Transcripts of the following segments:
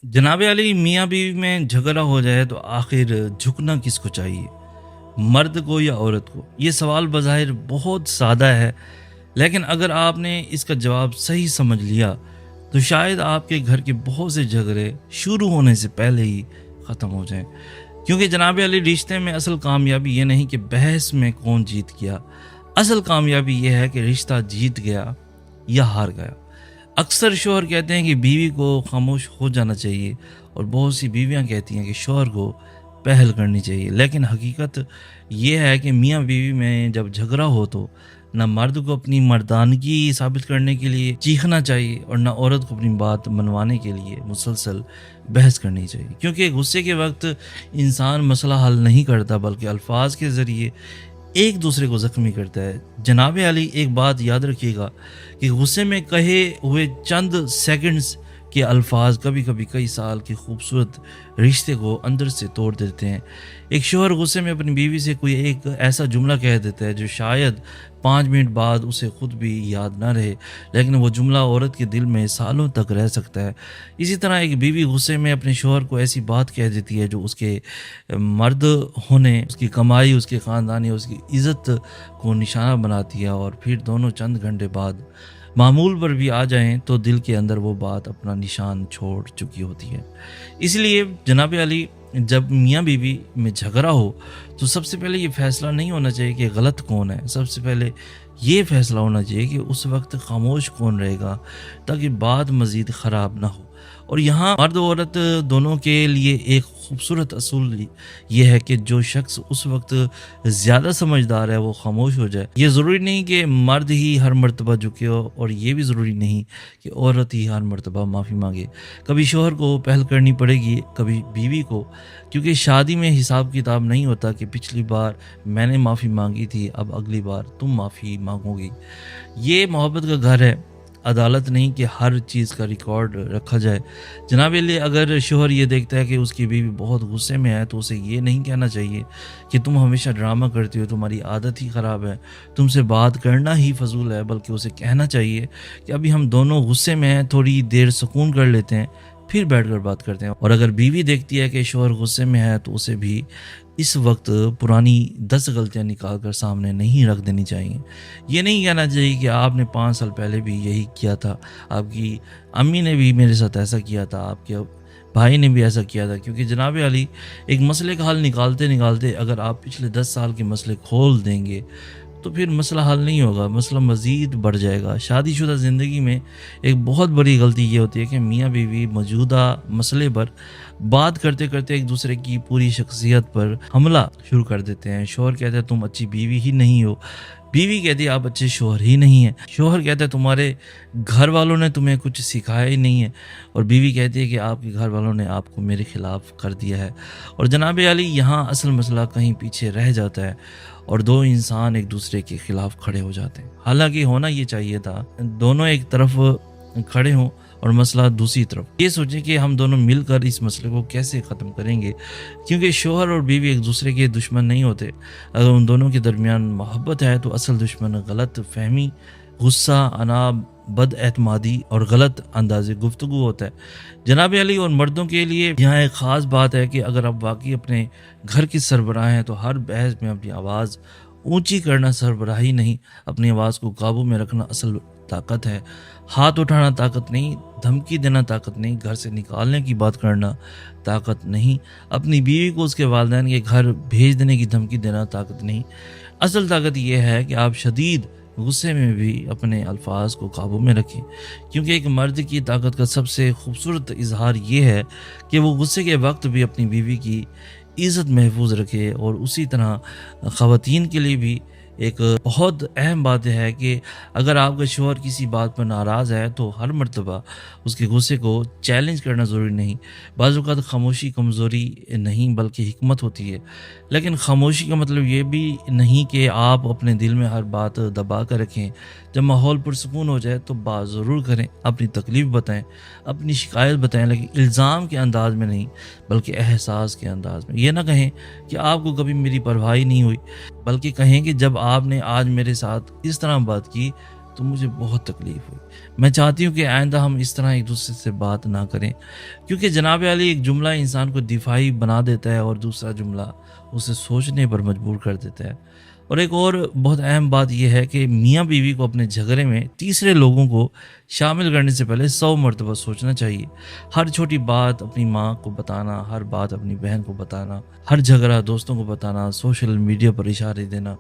जनाब अली मियाँ बीवी में झगड़ा हो जाए तो आखिर झुकना किसको चाहिए, मर्द को या औरत को? ये सवाल बज़ाहिर बहुत सादा है, लेकिन अगर आपने इसका जवाब सही समझ लिया तो शायद आपके घर के बहुत से झगड़े शुरू होने से पहले ही ख़त्म हो जाएं। क्योंकि जनाब अली रिश्ते में असल कामयाबी ये नहीं कि बहस में कौन जीत गया, असल कामयाबी ये है कि रिश्ता जीत गया या हार गया। अक्सर शौहर कहते हैं कि बीवी को खामोश हो जाना चाहिए और बहुत सी बीवियां कहती हैं कि शौहर को पहल करनी चाहिए, लेकिन हकीकत ये है कि मियाँ बीवी में जब झगड़ा हो तो ना मर्द को अपनी मर्दानगी साबित करने के लिए चीखना चाहिए और ना औरत को अपनी बात मनवाने के लिए मुसलसल बहस करनी चाहिए। क्योंकि गुस्से के वक्त इंसान मसला हल नहीं करता बल्कि अल्फाज के ज़रिए एक दूसरे को ज़ख्मी करता है। जनाब अली एक बात याद रखिएगा कि गुस्से में कहे हुए चंद सेकंड्स के अल्फाज कभी कभी कई साल के खूबसूरत रिश्ते को अंदर से तोड़ देते हैं। एक शौहर गुस्से में अपनी बीवी से कोई एक ऐसा जुमला कह देता है जो शायद 5 मिनट बाद उसे खुद भी याद ना रहे, लेकिन वो जुमला औरत के दिल में सालों तक रह सकता है। इसी तरह एक बीवी गुस्से में अपने शौहर को ऐसी बात कह देती है जो उसके मर्द होने, उसकी कमाई, उसके ख़ानदानी, उसकी इज़्ज़त को निशाना बनाती है, और फिर दोनों चंद घंटे बाद मामूल पर भी आ जाएं तो दिल के अंदर वो बात अपना निशान छोड़ चुकी होती है। इसलिए जनाब अली जब मियाँ बीवी में झगड़ा हो तो सबसे पहले ये फैसला नहीं होना चाहिए कि गलत कौन है, सबसे पहले ये फैसला होना चाहिए कि उस वक्त खामोश कौन रहेगा ताकि बात मज़ीद ख़राब ना हो। और यहाँ मर्द औरत दोनों के लिए एक खूबसूरत असूल ये है कि जो शख्स उस वक्त ज़्यादा समझदार है वो खामोश हो जाए। ये ज़रूरी नहीं कि मर्द ही हर मर्तबा झुके हो, और ये भी ज़रूरी नहीं कि औरत ही हर मर्तबा माफ़ी मांगे। कभी शौहर को पहल करनी पड़ेगी, कभी बीवी को, क्योंकि शादी में हिसाब किताब नहीं होता कि पिछली बार मैंने माफ़ी मांगी थी, अब अगली बार तुम माफ़ी मांगोगी। ये मोहब्बत का घर है, अदालत नहीं कि हर चीज़ का रिकॉर्ड रखा जाए। जनाब अली अगर शौहर ये देखता है कि उसकी बीवी बहुत गुस्से में है तो उसे ये नहीं कहना चाहिए कि तुम हमेशा ड्रामा करती हो, तुम्हारी आदत ही ख़राब है, तुमसे बात करना ही फजूल है, बल्कि उसे कहना चाहिए कि अभी हम दोनों गुस्से में हैं, थोड़ी देर सुकून कर लेते हैं, फिर बैठकर बात करते हैं। और अगर बीवी देखती है कि शौहर गुस्से में है तो उसे भी इस वक्त पुरानी 10 गलतियां निकाल कर सामने नहीं रख देनी चाहिए। ये नहीं कहना चाहिए कि आपने 5 साल पहले भी यही किया था, आपकी अम्मी ने भी मेरे साथ ऐसा किया था, आपके भाई ने भी ऐसा किया था। क्योंकि जनाब अली एक मसले का हल निकालते निकालते अगर आप पिछले 10 साल के मसले खोल देंगे तो फिर मसला हल नहीं होगा, मसला मज़ीद बढ़ जाएगा। शादीशुदा ज़िंदगी में एक बहुत बड़ी गलती ये होती है कि मियाँ बीवी मौजूदा मसले पर बात करते करते एक दूसरे की पूरी शख्सियत पर हमला शुरू कर देते हैं। शौहर कहता है तुम अच्छी बीवी ही नहीं हो, बीवी कहती है आप अच्छे शौहर ही नहीं हैं, शौहर कहता है तुम्हारे घर वालों ने तुम्हें कुछ सिखाया ही नहीं है, और बीवी कहती है कि आपके घर वालों ने आपको मेरे खिलाफ कर दिया है। और जनाब अली यहाँ असल मसला कहीं पीछे रह जाता है और दो इंसान एक दूसरे के खिलाफ खड़े हो जाते हैं। हालांकि होना ये चाहिए था दोनों एक तरफ खड़े हों और मसला दूसरी तरफ। ये सोचें कि हम दोनों मिलकर इस मसले को कैसे ख़त्म करेंगे, क्योंकि शौहर और बीवी एक दूसरे के दुश्मन नहीं होते। अगर उन दोनों के दरमियान मोहब्बत है तो असल दुश्मन गलत फहमी, गुस्सा, अनाब, बदएतमादी और गलत अंदाज़े गुफ्तगू होता है। जनाब अली और मर्दों के लिए यहाँ एक ख़ास बात है कि अगर आप वाकई अपने घर की सरबराह हैं तो हर बहस में अपनी आवाज़ ऊंची करना सरबराही नहीं, अपनी आवाज़ को काबू में रखना असल ताकत है। हाथ उठाना ताकत नहीं, धमकी देना ताकत नहीं, घर से निकालने की बात करना ताकत नहीं, अपनी बीवी को उसके वालिदैन के घर भेज देने की धमकी देना ताकत नहीं। असल ताकत यह है कि आप शदीद गुस्से में भी अपने अल्फाज को काबू में रखें, क्योंकि एक मर्द की ताकत का सबसे खूबसूरत इजहार ये है कि वो गुस्से के वक्त भी अपनी बीवी की इज़्ज़त महफूज रखे। और उसी तरह ख़वातीन के लिए भी एक बहुत अहम बात है कि अगर आपका शौहर किसी बात पर नाराज़ है तो हर मर्तबा उसके गुस्से को चैलेंज करना ज़रूरी नहीं। बाज़ औक़ात खामोशी कमज़ोरी नहीं बल्कि हिकमत होती है, लेकिन खामोशी का मतलब ये भी नहीं कि आप अपने दिल में हर बात दबा कर रखें। जब माहौल पुरसुकून हो जाए तो बात ज़रूर करें, अपनी तकलीफ़ बताएं, अपनी शिकायत बताएं, लेकिन इल्ज़ाम के अंदाज में नहीं बल्कि एहसास के अंदाज में। ये ना कहें कि आपको कभी मेरी परवाह ही नहीं हुई, बल्कि कहें कि जब आपने आज मेरे साथ इस तरह बात की تو مجھے بہت تکلیف ہوئی۔ میں چاہتی ہوں کہ آئندہ ہم اس طرح ایک دوسرے سے بات نہ کریں، کیونکہ جناب عالی ایک جملہ انسان کو دفاعی بنا دیتا ہے اور دوسرا جملہ اسے سوچنے پر مجبور کر دیتا ہے۔ اور ایک اور بہت اہم بات یہ ہے کہ میاں بیوی کو اپنے جھگڑے میں تیسرے لوگوں کو شامل کرنے سے پہلے 100 مرتبہ سوچنا چاہیے۔ ہر چھوٹی بات اپنی ماں کو بتانا، ہر بات اپنی بہن کو بتانا، ہر جھگڑا دوستوں کو بتانا، سوشل میڈیا پر اشارے دینا،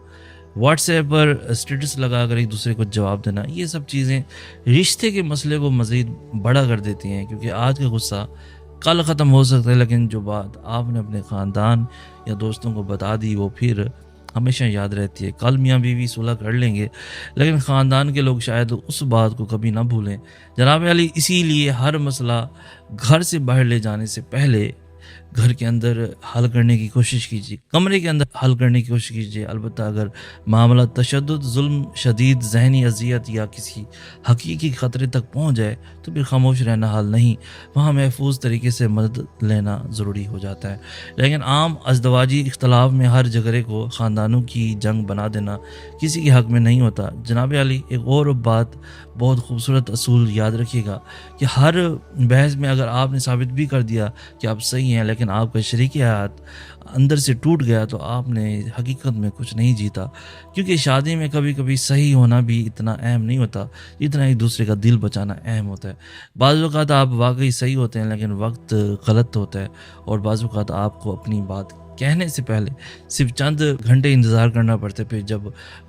واٹس ایپ پر اسٹیٹس لگا کر ایک دوسرے کو جواب دینا، یہ سب چیزیں رشتے کے مسئلے کو مزید بڑا کر دیتی ہیں، کیونکہ آج کا غصہ کل ختم ہو سکتا ہے، لیکن جو بات آپ نے اپنے خاندان یا دوستوں کو بتا دی وہ پھر ہمیشہ یاد رہتی ہے۔ کل میاں بیوی صلح کر لیں گے، لیکن خاندان کے لوگ شاید اس بات کو کبھی نہ بھولیں۔ جناب علی اسی لیے ہر مسئلہ گھر سے باہر لے جانے سے پہلے گھر کے اندر حل کرنے کی کوشش کیجیے، کمرے کے اندر حل کرنے کی کوشش کیجیے۔ البتہ اگر معاملہ تشدد، ظلم، شدید ذہنی اذیت یا کسی حقیقی خطرے تک پہنچ جائے تو پھر خاموش رہنا حل نہیں، وہاں محفوظ طریقے سے مدد لینا ضروری ہو جاتا ہے۔ لیکن عام ازدواجی اختلاف میں ہر جھگڑے کو خاندانوں کی جنگ بنا دینا کسی کے حق میں نہیں ہوتا۔ جناب علی ایک اور بات، بہت خوبصورت اصول یاد رکھیے گا کہ ہر بحث میں اگر آپ نے ثابت بھی کر دیا کہ آپ صحیح ہیں لیکن آپ کا شریک حیات اندر سے ٹوٹ گیا تو آپ نے حقیقت میں کچھ نہیں جیتا، کیونکہ شادی میں کبھی کبھی صحیح ہونا بھی اتنا اہم نہیں ہوتا جتنا ایک دوسرے کا دل بچانا اہم ہوتا ہے۔ بعض اوقات آپ واقعی صحیح ہوتے ہیں لیکن وقت غلط ہوتا ہے، اور بعض اوقات آپ کو اپنی بات کہنے سے پہلے صرف چند گھنٹے انتظار کرنا پڑتا ہے، پھر جب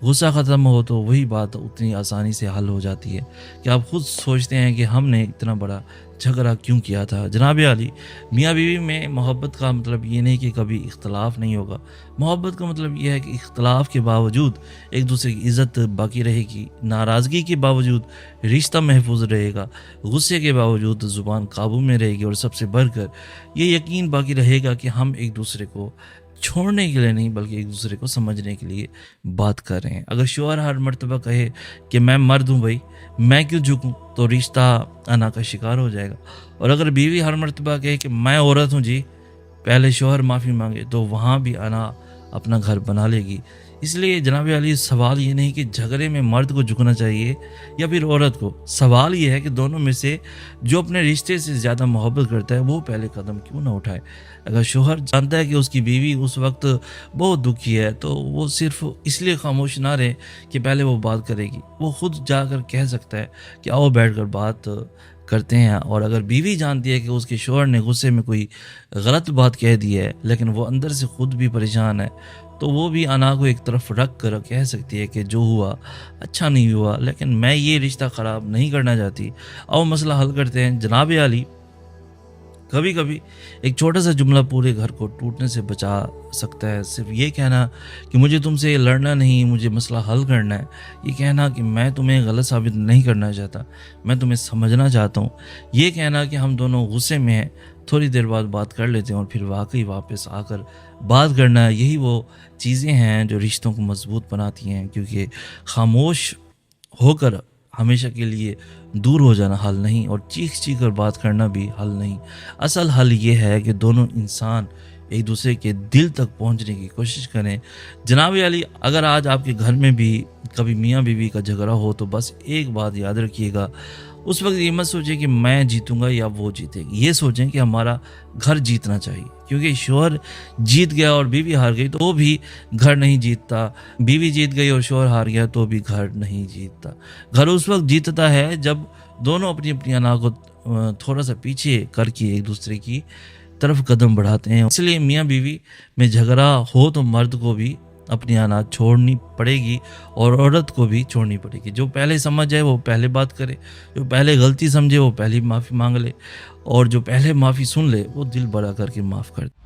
غصہ ختم ہو تو وہی بات اتنی آسانی سے حل ہو جاتی ہے کہ آپ خود سوچتے ہیں کہ ہم نے اتنا بڑا جھگڑا کیوں کیا تھا۔ جناب علی میاں بیوی میں محبت کا مطلب یہ نہیں کہ کبھی اختلاف نہیں ہوگا، محبت کا مطلب یہ ہے کہ اختلاف کے باوجود ایک دوسرے کی عزت باقی رہے گی، ناراضگی کے باوجود رشتہ محفوظ رہے گا، غصے کے باوجود زبان قابو میں رہے گی، اور سب سے بڑھ کر یہ یقین باقی رہے گا کہ ہم ایک دوسرے کو چھوڑنے کے لیے نہیں بلکہ ایک دوسرے کو سمجھنے کے لیے بات کر رہے ہیں۔ اگر شوہر ہر مرتبہ کہے کہ میں مرد ہوں بھائی، میں کیوں جھکوں، تو رشتہ انا کا شکار ہو جائے گا، اور اگر بیوی ہر مرتبہ کہے کہ میں عورت ہوں جی، پہلے شوہر معافی مانگے، تو وہاں بھی انا اپنا گھر بنا لے گی۔ اس لیے جناب علی سوال یہ نہیں کہ جھگڑے میں مرد کو جھکنا چاہیے یا پھر عورت کو، سوال یہ ہے کہ دونوں میں سے جو اپنے رشتے سے زیادہ محبت کرتا ہے وہ پہلے قدم کیوں نہ اٹھائے۔ اگر شوہر جانتا ہے کہ اس کی بیوی اس وقت بہت دکھی ہے تو وہ صرف اس لیے خاموش نہ رہے کہ پہلے وہ بات کرے گی، وہ خود جا کر کہہ سکتا ہے کہ آؤ بیٹھ کر بات کرتے ہیں۔ اور اگر بیوی جانتی ہے کہ اس کے شوہر نے غصے میں کوئی غلط بات کہہ دی ہے لیکن وہ اندر سے خود بھی پریشان ہے، تو وہ بھی انا کو ایک طرف رکھ کر کہہ سکتی ہے کہ جو ہوا اچھا نہیں ہوا، لیکن میں یہ رشتہ خراب نہیں کرنا چاہتی، آؤ مسئلہ حل کرتے ہیں۔ جناب علی کبھی کبھی ایک چھوٹا سا جملہ پورے گھر کو ٹوٹنے سے بچا سکتا ہے۔ صرف یہ کہنا کہ مجھے تم سے لڑنا نہیں، مجھے مسئلہ حل کرنا ہے، یہ کہنا کہ میں تمہیں غلط ثابت نہیں کرنا چاہتا، میں تمہیں سمجھنا چاہتا ہوں، یہ کہنا کہ ہم دونوں غصے میں ہیں، تھوڑی دیر بعد بات کر لیتے ہیں، اور پھر واقعی واپس آ کر بات کرنا، یہی وہ چیزیں ہیں جو رشتوں کو مضبوط بناتی ہیں، کیونکہ خاموش ہو کر ہمیشہ کے لیے دور ہو جانا حل نہیں، اور چیخ چیخ کر بات کرنا بھی حل نہیں۔ اصل حل یہ ہے کہ دونوں انسان ایک دوسرے کے دل تک پہنچنے کی کوشش کریں۔ جناب علی اگر آج آپ کے گھر میں بھی کبھی میاں بیوی کا جھگڑا ہو تو بس ایک بات یاد رکھیے گا، اس وقت یہ مت سوچیں کہ میں جیتوں گا یا وہ جیتے گی، یہ سوچیں کہ ہمارا گھر جیتنا چاہیے، کیونکہ شوہر جیت گیا اور بیوی ہار گئی تو وہ بھی گھر نہیں جیتتا، بیوی جیت گئی اور شوہر ہار گیا تو بھی گھر نہیں جیتتا۔ گھر اس وقت جیتتا ہے جب دونوں اپنی اپنی انا کو تھوڑا سا پیچھے کر کے ایک دوسرے کی طرف قدم بڑھاتے ہیں۔ اس لیے میاں بیوی میں جھگڑا ہو تو مرد کو بھی اپنی انا چھوڑنی پڑے گی اور عورت کو بھی چھوڑنی پڑے گی۔ جو پہلے سمجھ جائے وہ پہلے بات کرے، جو پہلے غلطی سمجھے وہ پہلے معافی مانگ لے، اور جو پہلے معافی سن لے وہ دل بڑا کر کے معاف کر دے۔